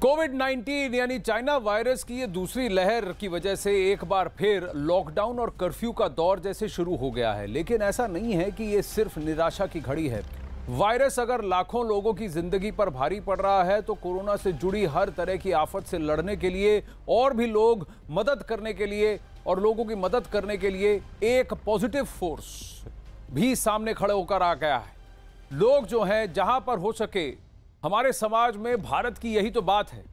कोविड-19 यानी China virus की ये दूसरी लहर की वजह से एक बार फिर लॉकडाउन और कर्फ्यू का दौर जैसे शुरू हो गया है। लेकिन ऐसा नहीं है कि ये सिर्फ निराशा की घड़ी है। वायरस अगर लाखों लोगों की जिंदगी पर भारी पड़ रहा है तो कोरोना से जुड़ी हर तरह की आफत से लड़ने के लिए और भी लोग मदद करने के लिए और लोगों की मदद करने के लिए एक पॉजिटिव फोर्स भी सामने खड़े होकर आ गया है। लोग जो हैं जहां पर हो सके, हमारे समाज में भारत की यही तो बात है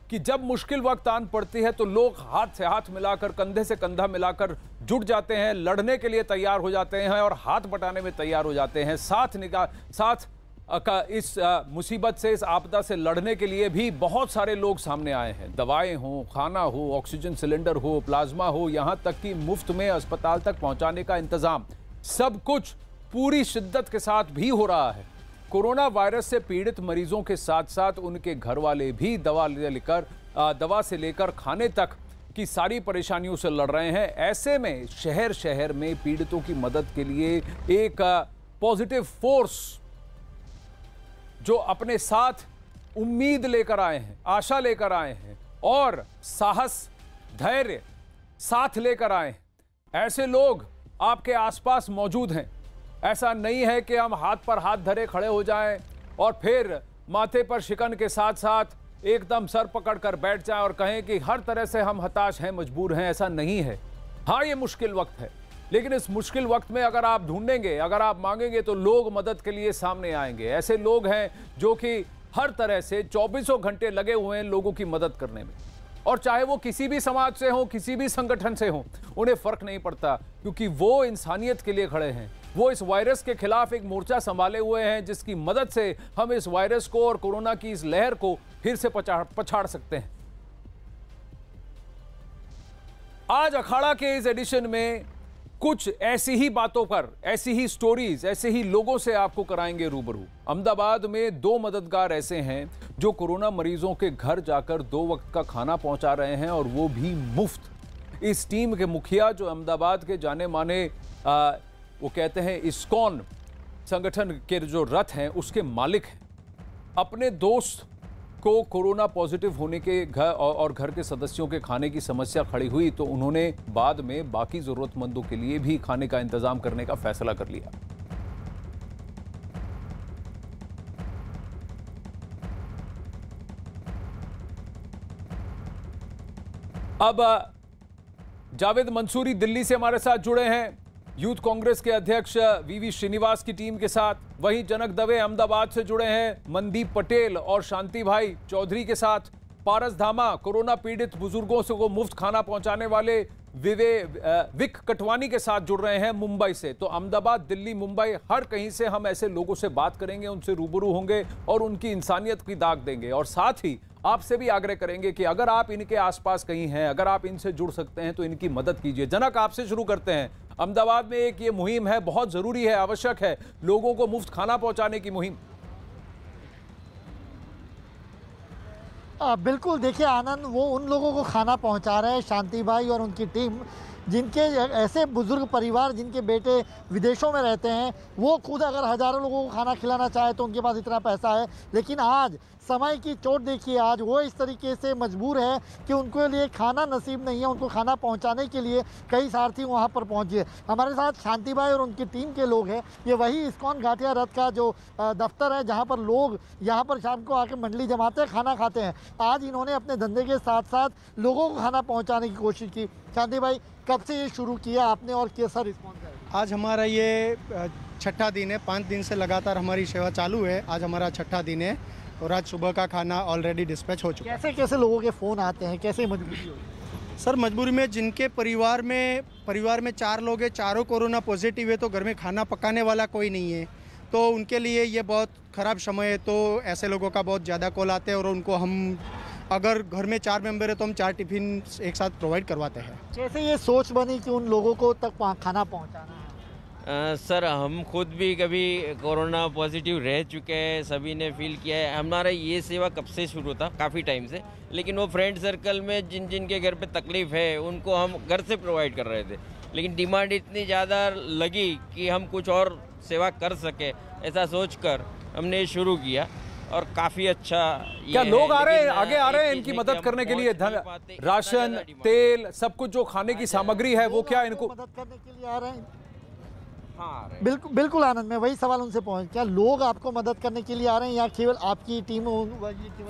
कि जब मुश्किल वक्त आन पड़ती है तो लोग हाथ से हाथ मिलाकर, कंधे से कंधा मिलाकर जुट जाते हैं, लड़ने के लिए तैयार हो जाते हैं और हाथ बटाने में तैयार हो जाते हैं। साथ इस मुसीबत से, इस आपदा से लड़ने के लिए भी बहुत सारे लोग सामने आए हैं। दवाएं हो, खाना हो, ऑक्सीजन सिलेंडर हो, प्लाज्मा हो, यहां तक कि मुफ्त में अस्पताल तक पहुंचाने का इंतजाम, सब कुछ पूरी शिद्दत के साथ भी हो रहा है। कोरोना वायरस से पीड़ित मरीजों के साथ साथ उनके घर वाले भी दवा से लेकर खाने तक की सारी परेशानियों से लड़ रहे हैं। ऐसे में शहर शहर में पीड़ितों की मदद के लिए एक पॉजिटिव फोर्स जो अपने साथ उम्मीद लेकर आए हैं, आशा लेकर आए हैं और साहस, धैर्य साथ लेकर आए हैं। ऐसे लोग आपके आसपास मौजूद हैं। ऐसा नहीं है कि हम हाथ पर हाथ धरे खड़े हो जाएं और फिर माथे पर शिकन के साथ साथ एकदम सर पकड़कर बैठ जाएं और कहें कि हर तरह से हम हताश हैं, मजबूर हैं। ऐसा नहीं है। हाँ, ये मुश्किल वक्त है, लेकिन इस मुश्किल वक्त में अगर आप ढूंढेंगे, अगर आप मांगेंगे तो लोग मदद के लिए सामने आएंगे। ऐसे लोग हैं जो कि हर तरह से 24 घंटे लगे हुए हैं लोगों की मदद करने में, और चाहे वो किसी भी समाज से हो, किसी भी संगठन से हो, उन्हें फर्क नहीं पड़ता, क्योंकि वो इंसानियत के लिए खड़े हैं। वो इस वायरस के खिलाफ एक मोर्चा संभाले हुए हैं जिसकी मदद से हम इस वायरस को और कोरोना की इस लहर को फिर से पछाड़ सकते हैं। आज अखाड़ा के इस एडिशन में कुछ ऐसी ही बातों पर, ऐसी ही स्टोरीज, ऐसे ही लोगों से आपको कराएंगे रूबरू। अहमदाबाद में 2 मददगार ऐसे हैं जो कोरोना मरीजों के घर जाकर 2 वक्त का खाना पहुंचा रहे हैं, और वो भी मुफ्त। इस टीम के मुखिया, जो अहमदाबाद के जाने माने वो कहते हैं इस्कॉन संगठन के जो रथ हैं उसके मालिक हैं, अपने दोस्त को कोरोना पॉजिटिव होने के घर के सदस्यों के खाने की समस्या खड़ी हुई तो उन्होंने बाद में बाकी जरूरतमंदों के लिए भी खाने का इंतजाम करने का फैसला कर लिया। अब जावेद मंसूरी दिल्ली से हमारे साथ जुड़े हैं, यूथ कांग्रेस के अध्यक्ष वीवी श्रीनिवास की टीम के साथ। वहीं जनक दवे अहमदाबाद से जुड़े हैं मनदीप पटेल और शांति भाई चौधरी के साथ। पारस धामा कोरोना पीड़ित बुजुर्गों से को मुफ्त खाना पहुंचाने वाले विक कटवानी के साथ जुड़ रहे हैं मुंबई से। तो अहमदाबाद, दिल्ली, मुंबई, हर कहीं से हम ऐसे लोगों से बात करेंगे, उनसे रूबरू होंगे और उनकी इंसानियत की दाग देंगे। और साथ ही आपसे भी आग्रह करेंगे कि अगर आप इनके आसपास कहीं हैं, अगर आप इनसे जुड़ सकते हैं तो इनकी मदद कीजिए। जनक, आपसे शुरू करते हैं। अहमदाबाद में एक ये मुहिम है, बहुत जरूरी है, आवश्यक है, लोगों को मुफ्त खाना पहुंचाने की मुहिम। बिल्कुल, देखिए आनंद, वो उन लोगों को खाना पहुंचा रहे हैं शांति भाई और उनकी टीम, जिनके ऐसे बुजुर्ग परिवार जिनके बेटे विदेशों में रहते हैं। वो खुद अगर हज़ारों लोगों को खाना खिलाना चाहे तो उनके पास इतना पैसा है, लेकिन आज समय की चोट देखिए, आज वो इस तरीके से मजबूर है कि उनके लिए खाना नसीब नहीं है। उनको खाना पहुंचाने के लिए कई सारथी वहां पर पहुंचे। हमारे साथ शांति भाई और उनकी टीम के लोग हैं। ये वही इस्कॉन घाटिया रथ का जो दफ्तर है जहां पर लोग यहाँ पर शाम को आकर मंडली जमाते हैं, खाना खाते हैं। आज इन्होंने अपने धंधे के साथ साथ लोगों को खाना पहुँचाने की कोशिश की। शांति भाई, कब से ये शुरू किया आपने और कैसा रिस्पॉन्स है? आज हमारा ये 6ठा दिन है, 5 दिन से लगातार हमारी सेवा चालू है। आज हमारा 6ठा दिन है और आज सुबह का खाना ऑलरेडी डिस्पैच हो चुका है। कैसे कैसे लोगों के फ़ोन आते हैं, कैसे मजबूरी होती है? सर, मजबूरी में जिनके परिवार में 4 लोग हैं, चारों कोरोना पॉजिटिव है, तो घर में खाना पकाने वाला कोई नहीं है, तो उनके लिए ये बहुत ख़राब समय है। तो ऐसे लोगों का बहुत ज़्यादा कॉल आते हैं और उनको हम, अगर घर में 4 मेंबर है तो हम 4 टिफ़िन एक साथ प्रोवाइड करवाते हैं। कैसे ये सोच बनी कि उन लोगों को तक खाना पहुँचाना है? सर, हम खुद भी कभी कोरोना पॉजिटिव रह चुके हैं, सभी ने फील किया है। हमारा ये सेवा कब से शुरू था, काफ़ी टाइम से, लेकिन वो फ्रेंड सर्कल में जिन जिन के घर पे तकलीफ़ है उनको हम घर से प्रोवाइड कर रहे थे, लेकिन डिमांड इतनी ज़्यादा लगी कि हम कुछ और सेवा कर सके, ऐसा सोचकर हमने शुरू किया। और काफ़ी अच्छा क्या ये लोग है, आ रहे हैं, लेकिन आगे आ एक रहे हैं चीज़ इनकी है मदद कि करने हम के लिए? पहुंच नहीं पाते, इतना राशन, ज़्यादा डिमांड तेल, सब कुछ जो खाने की सामग्री है वो क्या इनको? मदद करने के लिए आ रहे हैं? हाँ रहे। बिल्कुल बिल्कुल आनंद, मैं वही सवाल उनसे पहुंच, क्या लोग आपको मदद करने के लिए आ रहे हैं या केवल आपकी टीम?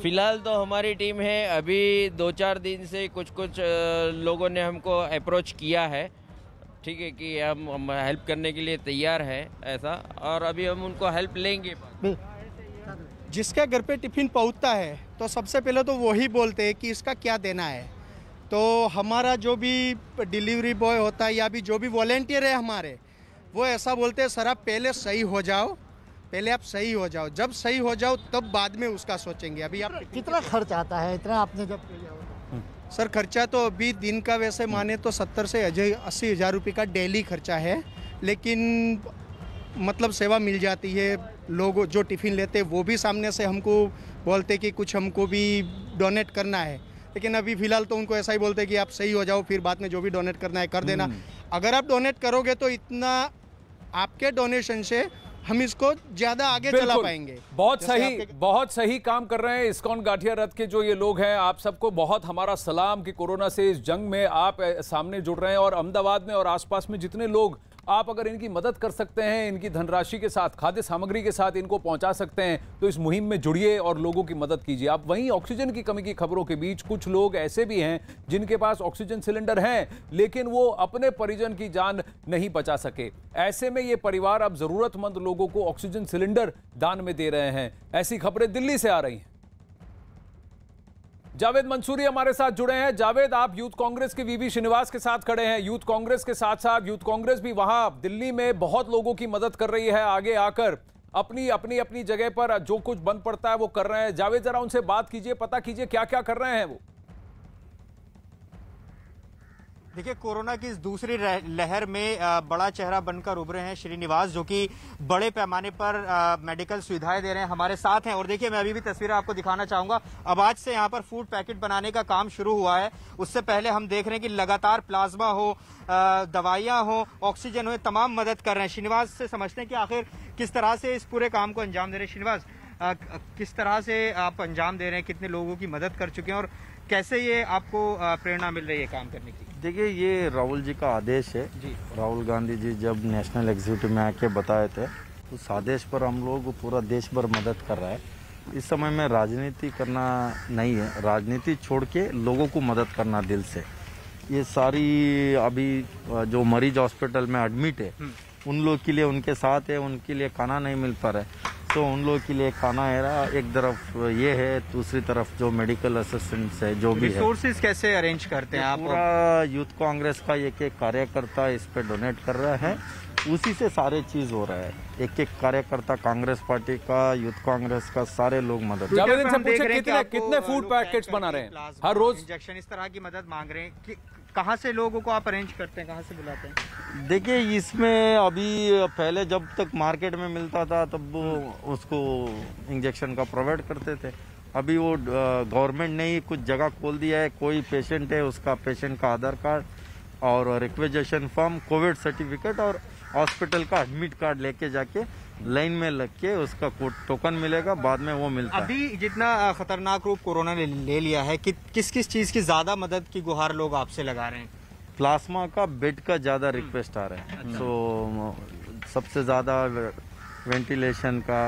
फिलहाल तो हमारी टीम है, अभी 2-4 दिन से कुछ लोगों ने हमको अप्रोच किया है, ठीक है, कि हम हेल्प करने के लिए तैयार है ऐसा, और अभी हम उनको हेल्प लेंगे। जिसके घर पे टिफिन पहुंचता है तो सबसे पहले तो वही बोलते हैं कि इसका क्या देना है। तो हमारा जो भी डिलीवरी बॉय होता है या भी जो भी वॉलेंटियर है हमारे, वो ऐसा बोलते हैं सर आप पहले सही हो जाओ, पहले आप सही हो जाओ, जब सही हो जाओ तब बाद में उसका सोचेंगे। अभी आप कितना खर्च आता है इतना आपने जब किया हो? सर खर्चा तो अभी दिन का वैसे माने तो 70 से 80 हज़ार रुपये का डेली खर्चा है, लेकिन मतलब सेवा मिल जाती है। लोग जो टिफ़िन लेते हैं वो भी सामने से हमको बोलते कि कुछ हमको भी डोनेट करना है, लेकिन अभी फ़िलहाल तो उनको ऐसा ही बोलते कि आप सही हो जाओ, फिर बाद में जो भी डोनेट करना है कर देना। अगर आप डोनेट करोगे तो इतना आपके डोनेशन से हम इसको ज़्यादा आगे चला पाएंगे। बहुत सही काम कर रहे हैं इस्कॉन गाठिया रथ के जो ये लोग हैं। आप सबको बहुत हमारा सलाम कि कोरोना से इस जंग में आप सामने जुड़ रहे हैं, और अहमदाबाद में और आसपास में जितने लोग आप अगर इनकी मदद कर सकते हैं, इनकी धनराशि के साथ, खाद्य सामग्री के साथ इनको पहुंचा सकते हैं, तो इस मुहिम में जुड़िए और लोगों की मदद कीजिए। आप वहीं ऑक्सीजन की कमी की खबरों के बीच कुछ लोग ऐसे भी हैं जिनके पास ऑक्सीजन सिलेंडर हैं, लेकिन वो अपने परिजन की जान नहीं बचा सके। ऐसे में ये परिवार अब जरूरतमंद लोगों को ऑक्सीजन सिलेंडर दान में दे रहे हैं। ऐसी खबरें दिल्ली से आ रही हैं। जावेद मंसूरी हमारे साथ जुड़े हैं। जावेद, आप यूथ कांग्रेस के वीवी श्रीनिवास के साथ खड़े हैं। यूथ कांग्रेस के साथ साथ यूथ कांग्रेस भी वहां दिल्ली में बहुत लोगों की मदद कर रही है, आगे आकर अपनी जगह पर जो कुछ बन पड़ता है वो कर रहे हैं। जावेद, जरा उनसे बात कीजिए, पता कीजिए क्या क्या कर रहे हैं वो। देखिए, कोरोना की इस दूसरी लहर में बड़ा चेहरा बनकर उभरे हैं श्रीनिवास, जो कि बड़े पैमाने पर मेडिकल सुविधाएं दे रहे हैं, हमारे साथ हैं। और देखिए, मैं अभी भी तस्वीरें आपको दिखाना चाहूंगा। अब आज से यहाँ पर फूड पैकेट बनाने का काम शुरू हुआ है। उससे पहले हम देख रहे हैं कि लगातार प्लाज्मा हो, दवाइयां हो, ऑक्सीजन हो, तमाम मदद कर रहे हैं। श्रीनिवास से समझते हैं कि आखिर किस तरह से इस पूरे काम को अंजाम दे रहे हैं। श्रीनिवास, किस तरह से आप अंजाम दे रहे हैं, कितने लोगों की मदद कर चुके हैं और कैसे ये आपको प्रेरणा मिल रही है काम करने की? देखिए, ये राहुल जी का आदेश है जी। राहुल गांधी जी जब नेशनल एग्जीक्यूटिव में आके बताए थे, उस आदेश पर हम लोग पूरा देश भर मदद कर रहा है। इस समय में राजनीति करना नहीं है, राजनीति छोड़ के लोगों को मदद करना दिल से। ये सारी अभी जो मरीज हॉस्पिटल में एडमिट है, उन लोग के लिए उनके साथ है, उनके लिए खाना नहीं मिल पा रहा है, तो उन लोगों के लिए खाना है। एक तरफ ये है, दूसरी तरफ जो मेडिकल असिस्टेंट्स है, जो भी है। रिसोर्सेज कैसे अरेंज करते हैं आप? पूरा यूथ कांग्रेस का एक कार्यकर्ता इस पे डोनेट कर रहा है, उसी से सारे चीज हो रहा है। एक कार्यकर्ता कांग्रेस पार्टी का, यूथ कांग्रेस का, सारे लोग मदद। जावेद, इनसे पूछे कितने फूड पैकेट्स बना रहे हैं हर रोज? इंजेक्शन, इस तरह की मदद मांग रहे हैं। कहाँ से लोगों को आप अरेंज करते हैं, कहाँ से बुलाते हैं? देखिए, इसमें अभी पहले जब तक मार्केट में मिलता था तब वो उसको इंजेक्शन का प्रोवाइड करते थे। अभी वो गवर्नमेंट ने ही कुछ जगह खोल दिया है। कोई पेशेंट है, उसका पेशेंट का आधार कार्ड और रिक्वेजेशन फॉर्म, कोविड सर्टिफिकेट और हॉस्पिटल का एडमिट कार्ड लेके जाके लाइन में लग के उसका टोकन मिलेगा, बाद में वो मिलता है। अभी जितना खतरनाक रूप कोरोना ने ले लिया है, किस किस चीज की ज्यादा मदद की गुहार लोग आपसे लगा रहे हैं? प्लाज्मा का, बेड का ज्यादा रिक्वेस्ट आ रहा है। तो सबसे ज्यादा वेंटिलेशन का।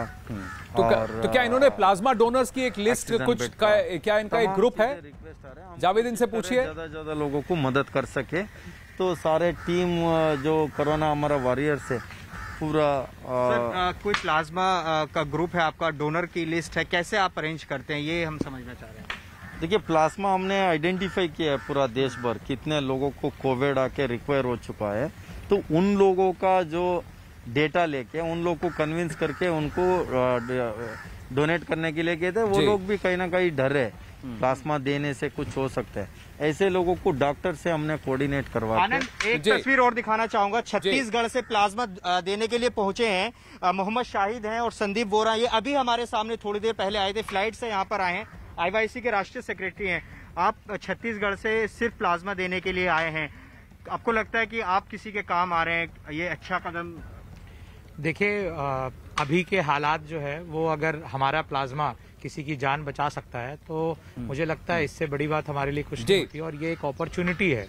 तो क्या इन्होंने प्लाज्मा डोनर्स की एक लिस्ट कुछ क्या इनका एक ग्रुप है? जावेद, इनसे पूछिए। ज्यादा लोगों को मदद कर सके तो सारे टीम जो कोरोना हमारा वॉरियर्स है पूरा। कोई प्लाज्मा का ग्रुप है आपका, डोनर की लिस्ट है, कैसे आप अरेंज करते हैं, ये हम समझना चाह रहे हैं। देखिए, प्लाज्मा हमने आइडेंटिफाई किया है पूरा देश भर, कितने लोगों को कोविड आके रिक्वायर हो चुका है। तो उन लोगों का जो डेटा लेके उन लोगों को कन्विंस करके उनको डोनेट करने के लिए कहते हैं। वो लोग भी कहीं ना कहीं डर है, प्लाज्मा देने से कुछ हो सकता है। ऐसे लोगों को डॉक्टर से हमने कोऑर्डिनेट करवा। आनंद, एक तस्वीर और दिखाना चाहूंगा। छत्तीसगढ़ से प्लाज्मा देने के लिए पहुंचे हैं मोहम्मद शाहिद हैं और संदीप बोरा। ये अभी हमारे सामने थोड़ी देर पहले आए थे, फ्लाइट से यहाँ पर आए हैं। IYC के राष्ट्रीय सेक्रेटरी हैं। आप छत्तीसगढ़ से सिर्फ प्लाज्मा देने के लिए आए हैं, आपको लगता है कि आप किसी के काम आ रहे हैं, ये अच्छा कदम? देखिए, अभी के हालात जो है वो अगर हमारा प्लाज्मा किसी की जान बचा सकता है तो मुझे लगता है इससे बड़ी बात हमारे लिए कुछ नहीं होती, और ये एक अपॉर्चुनिटी है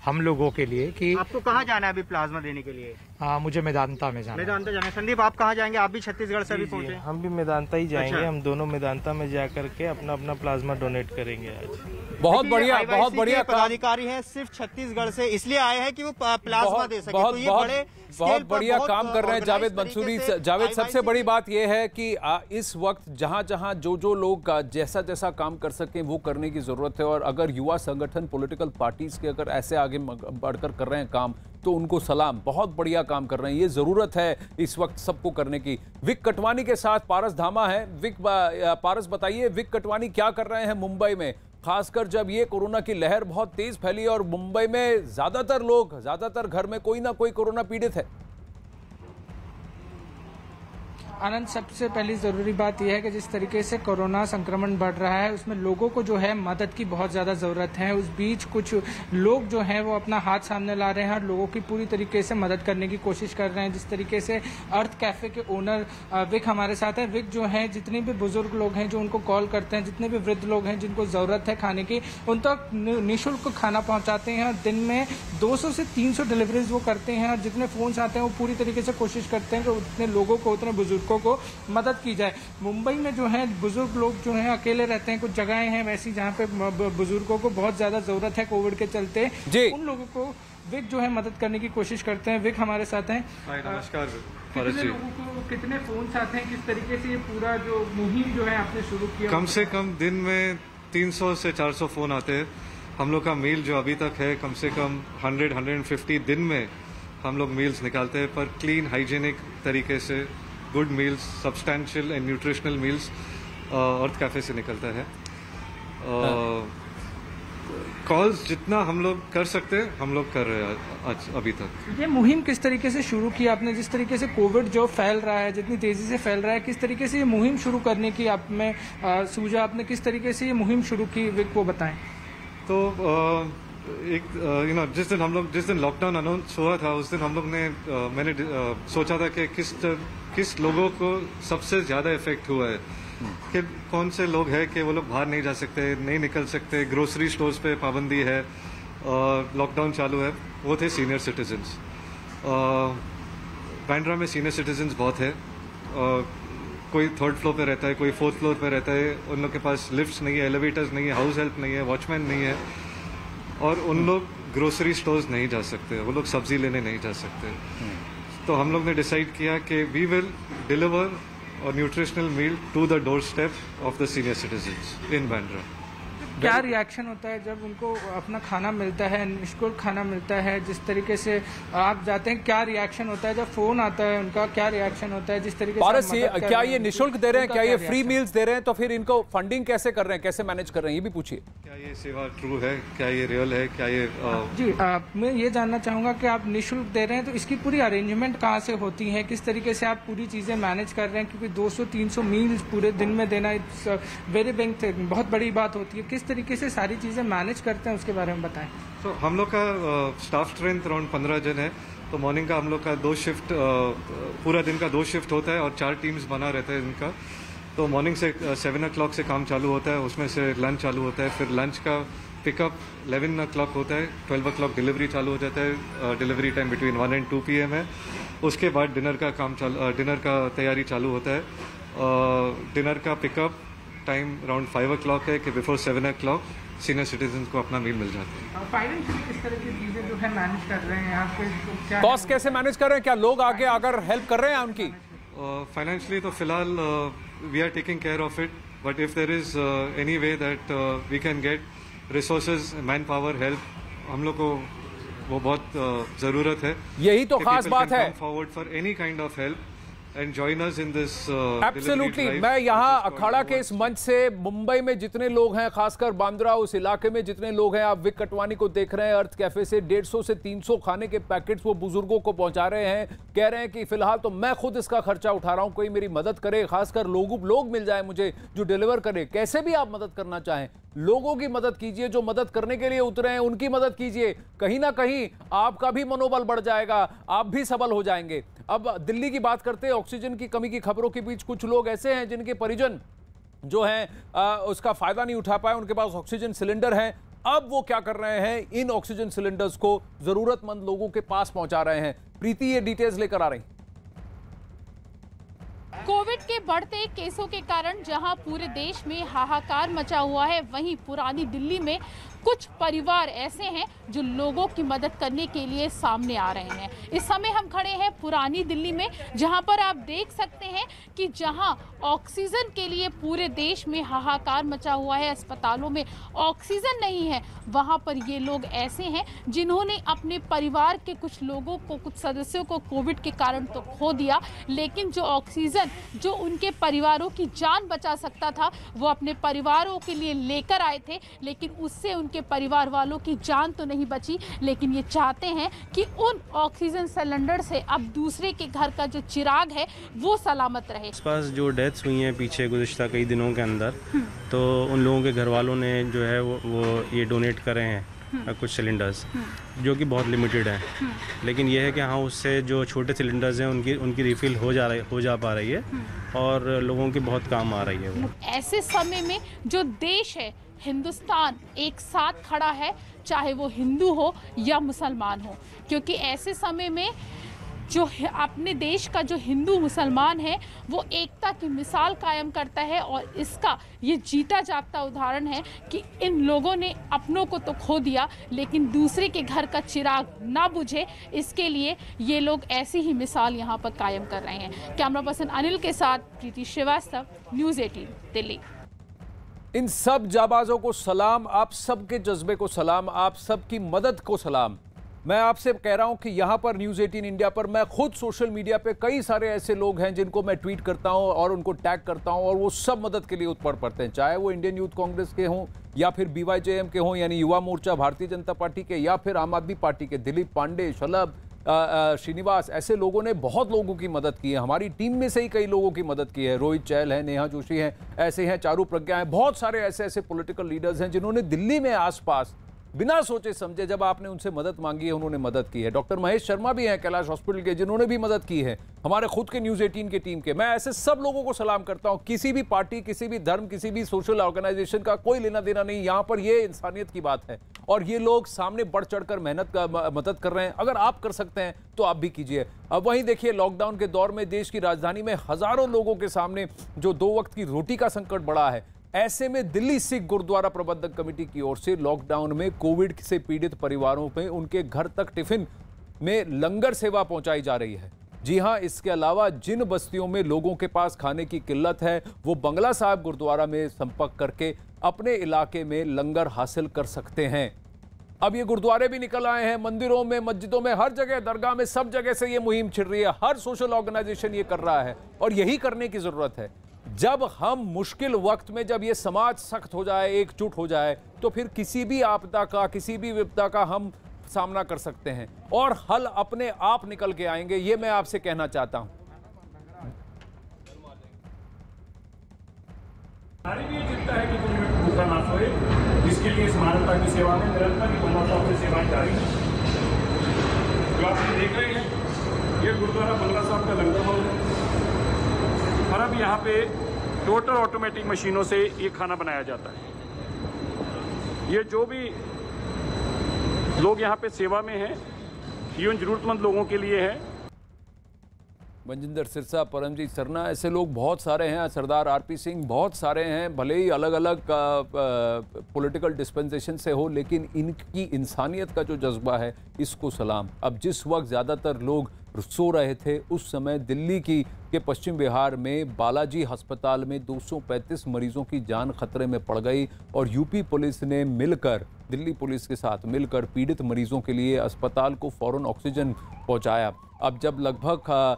हम लोगों के लिए कि आपको कहाँ जाना है अभी प्लाज्मा देने के लिए? मुझे मेदांता में जाना है। मेदांता जाना है। संदीप, आप कहाँ जाएंगे? आप भी छत्तीसगढ़ से अभी पहुंचे? हम भी मेदांता ही जाएंगे। अच्छा। हम दोनों मेदांता में जा करके अपना अपना प्लाज्मा डोनेट करेंगे आज। बहुत बढ़िया, बहुत बढ़िया पदाधिकारी हैं सिर्फ छत्तीसगढ़ से, इसलिए आए हैं कि वो प्लाज्मा दे सके। तो ये बड़े बहुत बढ़िया काम कर रहे हैं जावेद मंसूरी। जावेद, सबसे बड़ी बात यह है कि इस वक्त जहां जहां जो लोग जैसा जैसा काम कर सकें वो करने की जरूरत है, और अगर युवा संगठन पॉलिटिकल पार्टीज के अगर ऐसे आगे बढ़कर कर रहे हैं काम तो उनको सलाम, बहुत बढ़िया काम कर रहे हैं। ये जरूरत है इस वक्त सबको करने की। विक कटवानी के साथ पारस धामा है। विक, पारस बताइए, विक कटवानी क्या कर रहे हैं मुंबई में, खासकर जब ये कोरोना की लहर बहुत तेज फैली और मुंबई में ज्यादातर घर में कोई ना कोई कोरोना पीड़ित है? आनंद, सबसे पहली ज़रूरी बात यह है कि जिस तरीके से कोरोना संक्रमण बढ़ रहा है उसमें लोगों को जो है मदद की बहुत ज़्यादा ज़रूरत है। उस बीच कुछ लोग जो हैं वो अपना हाथ सामने ला रहे हैं और लोगों की पूरी तरीके से मदद करने की कोशिश कर रहे हैं। जिस तरीके से अर्थ कैफ़े के ओनर विक हमारे साथ है। विक जो है, जितने भी बुजुर्ग लोग हैं जो उनको कॉल करते हैं, जितने भी वृद्ध लोग हैं जिनको ज़रूरत है खाने की, उन तक निःशुल्क खाना पहुँचाते हैं और दिन में 200 से 300 डिलीवरीज वो करते हैं। और जितने फ़ोन्स आते हैं वो पूरी तरीके से कोशिश करते हैं कि उतने लोगों को, उतने बुजुर्गों को मदद की जाए। मुंबई में जो है बुजुर्ग लोग जो हैं अकेले रहते हैं। कुछ जगहें हैं वैसी जहाँ पे बुजुर्गों को बहुत ज्यादा जरूरत है कोविड के चलते, उन लोगों को विक जो है मदद करने की कोशिश करते हैं। विक हमारे साथ हैं। नमस्कार। कितने लोगों को कितने फोन आते हैं, किस तरीके से ये पूरा जो मुहिम जो है आपने शुरू किया? कम से कम दिन में 300 से 400 फोन आते हैं। हम लोग का मील जो अभी तक है कम से कम 100-150 दिन में हम लोग मील्स निकालते हैं, पर क्लीन हाइजीनिक तरीके से good meals, substantial and nutritional meals earth cafe से निकलता है। कॉल्स जितना हम लोग कर सकते हैं हम लोग कर रहे हैं आज अभी तक। ये मुहिम किस तरीके से शुरू की आपने? जिस तरीके से कोविड जो फैल रहा है, जितनी तेजी से फैल रहा है, किस तरीके से ये मुहिम शुरू करने की आप में सूझा? आपने किस तरीके से ये मुहिम शुरू की, विक वो बताएं। तो एक जिस दिन लॉकडाउन अनाउंस हुआ था उस दिन हम लोग ने मैंने सोचा था कि किस लोगों को सबसे ज्यादा इफेक्ट हुआ है, कि कौन से लोग हैं कि वो लोग बाहर नहीं जा सकते, नहीं निकल सकते, ग्रोसरी स्टोर्स पे पाबंदी है, लॉकडाउन चालू है। वो थे सीनियर सिटीजन्स। बांद्रा में सीनियर सिटीजन्स बहुत है। कोई 3rd फ्लोर पे रहता है, कोई 4th फ्लोर पे रहता है। उन लोग के पास लिफ्ट्स नहीं है, एलिवेटर्स नहीं है, हाउस हेल्प नहीं है, वॉचमैन नहीं है, और उन लोग ग्रोसरी स्टोर्स नहीं जा सकते, वो लोग सब्जी लेने नहीं जा सकते। तो हम लोग ने डिसाइड किया कि we will deliver a nutritional meal to the doorstep of the senior citizens in Bandra. क्या रिएक्शन होता है जब उनको अपना खाना मिलता है, निःशुल्क खाना मिलता है? जिस तरीके से आप जाते हैं, क्या रिएक्शन होता है जब फोन आता है उनका? क्या रिएक्शन होता है जिस तरीके से? क्या ये निःशुल्क दे रहे हैं, क्या ये फ्री मील्स दे रहे हैं? तो फिर इनको फंडिंग कैसे कर रहे हैं, कैसे मैनेज कर रहे हैं, ये भी पूछिए। क्या ये सेवा ट्रू है, क्या ये रियल है, क्या ये जी मैं ये जानना चाहूंगा कि आप निःशुल्क दे रहे हैं तो इसकी पूरी अरेंजमेंट कहाँ से होती है, किस तरीके से आप पूरी चीजें मैनेज कर रहे हैं? क्योंकि 200-300 मील्स पूरे दिन में देना इट्स वेरी बिग थिंग, बहुत बड़ी बात होती है। किस तरीके से सारी चीजें मैनेज करते हैं उसके बारे में बताएं। तो हम लोग का स्टाफ स्ट्रेंथ अराउंड 15 जन है। तो मॉर्निंग का हम लोग का 2 शिफ्ट, पूरा दिन का 2 शिफ्ट होता है और 4 टीम्स बना रहता है इनका। तो मॉर्निंग से 7 o'clock से काम चालू होता है, उसमें से लंच चालू होता है, फिर लंच का पिकअप 11 o'clock होता है, 12 o'clock डिलीवरी चालू हो जाता है। Delivery time between 1 and 2 PM है। उसके बाद डिनर का तैयारी चालू होता है। डिनर का पिकअप टाइम अराउंड 5 o'clock है कि बिफोर 7 o'clock सीनियर सिटीजन को अपना मील मिल जाता है। फाइनेंशियली किस तरह की चीजें जो है मैनेज कर रहे हैं आप? कॉस्ट कैसे मैनेज कर रहे हैं? क्या लोग आगे अगर हेल्प कर रहे हैं उनकी? फाइनेंशियली तो फिलहाल we are taking care of it, but if there is any way that we can get resources, manpower, help, हम लोग को वो बहुत जरूरत है। यही तो खास बात है। Forward for any kind of help and join us in this Absolutely. मैं यहाँ अखाड़ा के इस मंच से मुंबई में जितने लोग हैं, खासकर बांद्रा उस इलाके में जितने लोग हैं, आप विक कटवानी को देख रहे हैं। अर्थ कैफे से 150 से 300 खाने के पैकेट्स वो बुजुर्गों को पहुंचा रहे हैं। कह रहे हैं कि फिलहाल तो मैं खुद इसका खर्चा उठा रहा हूं, कोई मेरी मदद करे, खासकर लोग मिल जाए मुझे जो डिलीवर करे। कैसे भी आप मदद करना चाहें, लोगों की मदद कीजिए, जो मदद करने के लिए उतरे हैं उनकी मदद कीजिए। कहीं ना कहीं आपका भी मनोबल बढ़ जाएगा, आप भी सबल हो जाएंगे। अब दिल्ली की बात करते हैं। ऑक्सीजन की कमी की खबरों के बीच कुछ लोग ऐसे हैं जिनके परिजन जो हैं उसका फायदा नहीं उठा पाए, उनके पास ऑक्सीजन सिलेंडर है। अब वो क्या कर रहे हैं, इन ऑक्सीजन सिलेंडर्स को जरूरतमंद लोगों के पास पहुंचा रहे हैं। प्रीति ये डिटेल्स लेकर आ रही। कोविड के बढ़ते केसों के कारण जहां पूरे देश में हाहाकार मचा हुआ है, वहीं पुरानी दिल्ली में कुछ परिवार ऐसे हैं जो लोगों की मदद करने के लिए सामने आ रहे हैं। इस समय हम खड़े हैं पुरानी दिल्ली में, जहां पर आप देख सकते हैं कि जहां ऑक्सीजन के लिए पूरे देश में हाहाकार मचा हुआ है, अस्पतालों में ऑक्सीजन नहीं है, वहां पर ये लोग ऐसे हैं जिन्होंने अपने परिवार के कुछ लोगों को, कुछ सदस्यों को कोविड के कारण तो खो दिया, लेकिन जो ऑक्सीजन जो उनके परिवारों की जान बचा सकता था वो अपने परिवारों के लिए लेकर आए थे, लेकिन उससे उनके परिवार वालों की जान तो नहीं बची, लेकिन ये चाहते हैं कि उन ऑक्सीजन सिलेंडर से अब दूसरे के घर का जो चिराग है वो सलामत रहे। आस पास जो डेथ्स हुई हैं पीछे गुज़िश्ता कई दिनों के अंदर, तो उन लोगों के घर वालों ने जो है वो ये डोनेट करे हैं कुछ सिलेंडर्स, जो कि बहुत लिमिटेड हैं, लेकिन ये है कि हाँ उससे जो छोटे सिलेंडर्स हैं उनकी रिफिल हो जा पा रही है और लोगों के बहुत काम आ रही है वो। ऐसे समय में जो देश है हिंदुस्तान एक साथ खड़ा है, चाहे वो हिंदू हो या मुसलमान हो, क्योंकि ऐसे समय में जो अपने देश का जो हिंदू मुसलमान है वो एकता की मिसाल कायम करता है, और इसका ये जीता जागता उदाहरण है कि इन लोगों ने अपनों को तो खो दिया, लेकिन दूसरे के घर का चिराग ना बुझे, इसके लिए ये लोग ऐसी ही मिसाल यहाँ पर कायम कर रहे हैं। कैमरा पर्सन अनिल के साथ प्रीति श्रीवास्तव, न्यूज़ 18 दिल्ली। इन सब जाबाजों को सलाम, आप सबके जज्बे को सलाम, आप सबकी मदद को सलाम। मैं आपसे कह रहा हूं कि यहां पर न्यूज़ 18 इंडिया पर मैं खुद सोशल मीडिया पे कई सारे ऐसे लोग हैं जिनको मैं ट्वीट करता हूं और उनको टैग करता हूं, और वो सब मदद के लिए उत्पन्न पड़ते हैं, चाहे वो इंडियन यूथ कांग्रेस के हों या फिर BYJM के हों, यानी युवा मोर्चा भारतीय जनता पार्टी के, या फिर आम आदमी पार्टी के दिलीप पांडे, शलभ, श्रीनिवास। ऐसे लोगों ने बहुत लोगों की मदद की है। हमारी टीम में से ही कई लोगों की मदद की है। रोहित चहल है, नेहा जोशी हैं, ऐसे हैं, चारू प्रज्ञा हैं, बहुत सारे ऐसे पॉलिटिकल लीडर्स हैं जिन्होंने दिल्ली में आसपास बिना सोचे समझे जब आपने उनसे मदद मांगी है उन्होंने मदद की है। डॉक्टर महेश शर्मा भी हैं कैलाश हॉस्पिटल के, जिन्होंने भी मदद की है, हमारे खुद के न्यूज़ 18 की टीम के। मैं ऐसे सब लोगों को सलाम करता हूं। किसी भी पार्टी, किसी भी धर्म, किसी भी सोशल ऑर्गेनाइजेशन का कोई लेना देना नहीं। यहां पर ये इंसानियत की बात है और ये लोग सामने बढ़ चढ़कर मदद कर रहे हैं। अगर आप कर सकते हैं तो आप भी कीजिए। अब वहीं देखिए, लॉकडाउन के दौर में देश की राजधानी में हजारों लोगों के सामने जो 2 वक्त की रोटी का संकट बढ़ा है, ऐसे में दिल्ली सिख गुरुद्वारा प्रबंधक कमेटी की ओर से लॉकडाउन में कोविड से पीड़ित परिवारों में उनके घर तक टिफिन में लंगर सेवा पहुंचाई जा रही है। जी हां, इसके अलावा जिन बस्तियों में लोगों के पास खाने की किल्लत है वो बंगला साहिब गुरुद्वारा में संपर्क करके अपने इलाके में लंगर हासिल कर सकते हैं। अब ये गुरुद्वारे भी निकल आए हैं, मंदिरों में, मस्जिदों में, हर जगह, दरगाह में, सब जगह से ये मुहिम छिड़ रही है। हर सोशल ऑर्गेनाइजेशन ये कर रहा है और यही करने की जरूरत है। जब हम मुश्किल वक्त में, जब ये समाज सख्त हो जाए, एकजुट हो जाए, तो फिर किसी भी आपदा का, किसी भी विपदा का हम सामना कर सकते हैं और हल अपने आप निकल के आएंगे। ये मैं आपसे कहना चाहता हूं। हमारी भी ये चिंता है कि कोई भूखा ना सोए, जिसके लिए इस मानवता की सेवा में निरंतर बंगला की सेवाएं जारी हैं। जो आप देख रहे हैं, ये गुरुद्वारा बंगला साहब का लंगर हॉल है और अब यहाँ पे टोटल ऑटोमेटिक मशीनों से ये खाना बनाया जाता है। ये जो भी लोग यहाँ पे सेवा में हैं, ये उन जरूरतमंद लोगों के लिए है। मनजिंदर सिरसा, परमजीत सरना, ऐसे लोग बहुत सारे हैं, सरदार RP सिंह, बहुत सारे हैं। भले ही अलग अलग पॉलिटिकल डिस्पेंसेशन से हो, लेकिन इनकी इंसानियत का जो जज्बा है, इसको सलाम। अब जिस वक्त ज़्यादातर लोग सो रहे थे, उस समय दिल्ली के पश्चिम बिहार में बालाजी अस्पताल में 235 मरीजों की जान खतरे में पड़ गई और यूपी पुलिस ने मिलकर, दिल्ली पुलिस के साथ मिलकर पीड़ित मरीजों के लिए अस्पताल को फ़ौरन ऑक्सीजन पहुंचाया। अब जब लगभग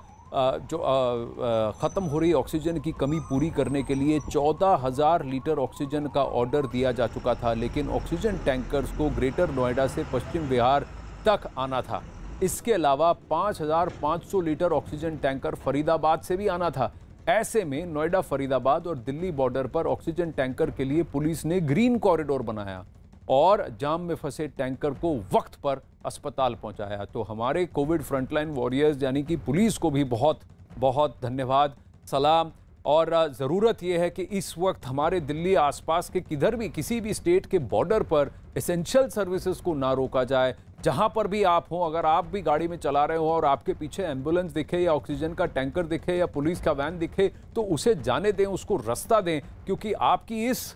ख़त्म हो रही ऑक्सीजन की कमी पूरी करने के लिए 14,000 लीटर ऑक्सीजन का ऑर्डर दिया जा चुका था, लेकिन ऑक्सीजन टैंकर्स को ग्रेटर नोएडा से पश्चिम बिहार तक आना था। इसके अलावा 5,500 लीटर ऑक्सीजन टैंकर फरीदाबाद से भी आना था। ऐसे में नोएडा, फरीदाबाद और दिल्ली बॉर्डर पर ऑक्सीजन टैंकर के लिए पुलिस ने ग्रीन कॉरिडोर बनाया। और जाम में फंसे टैंकर को वक्त पर अस्पताल पहुंचाया। तो हमारे कोविड फ्रंटलाइन वॉरियर्स यानी कि पुलिस को भी बहुत बहुत धन्यवाद, सलाम। और ज़रूरत यह है कि इस वक्त हमारे दिल्ली आसपास के किधर भी किसी भी स्टेट के बॉर्डर पर एसेंशियल सर्विसेज को ना रोका जाए। जहां पर भी आप हो, अगर आप भी गाड़ी में चला रहे हो और आपके पीछे एम्बुलेंस दिखे या ऑक्सीजन का टैंकर दिखे या पुलिस का वैन दिखे तो उसे जाने दें, उसको रास्ता दें, क्योंकि आपकी इस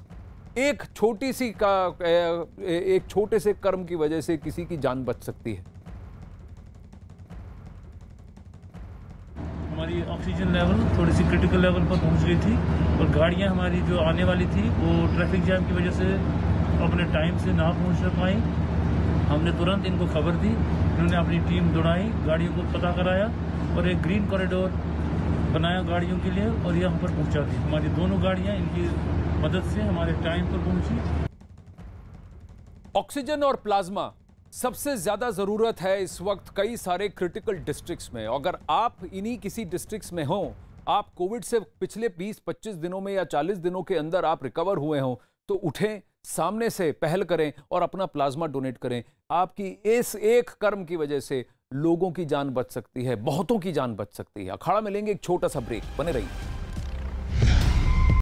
एक छोटे से कर्म की वजह से किसी की जान बच सकती है। हमारी ऑक्सीजन लेवल थोड़ी सी क्रिटिकल लेवल पर पहुंच गई थी और गाड़ियां हमारी जो आने वाली थी वो ट्रैफिक जैम की वजह से अपने टाइम से ना पहुंच पाई। हमने तुरंत इनको खबर दी, इन्होंने अपनी टीम दौड़ाई, गाड़ियों को पता कराया और एक ग्रीन कॉरिडोर बनाया गाड़ियों के लिए और यहाँ पर पहुँचा दी। हमारी दोनों गाड़ियाँ इनकी मदद से हमारे टाइम पर पहुँची। ऑक्सीजन और प्लाज्मा सबसे ज्यादा जरूरत है इस वक्त कई सारे क्रिटिकल डिस्ट्रिक्ट्स में। अगर आप इन्हीं किसी डिस्ट्रिक्ट्स में हो, आप कोविड से पिछले 20-25 दिनों में या 40 दिनों के अंदर आप रिकवर हुए हो, तो उठें, सामने से पहल करें और अपना प्लाज्मा डोनेट करें। आपकी इस एक कर्म की वजह से लोगों की जान बच सकती है, बहुतों की जान बच सकती है। अखाड़ा में लेंगे एक छोटा सा ब्रेक, बने रहिए।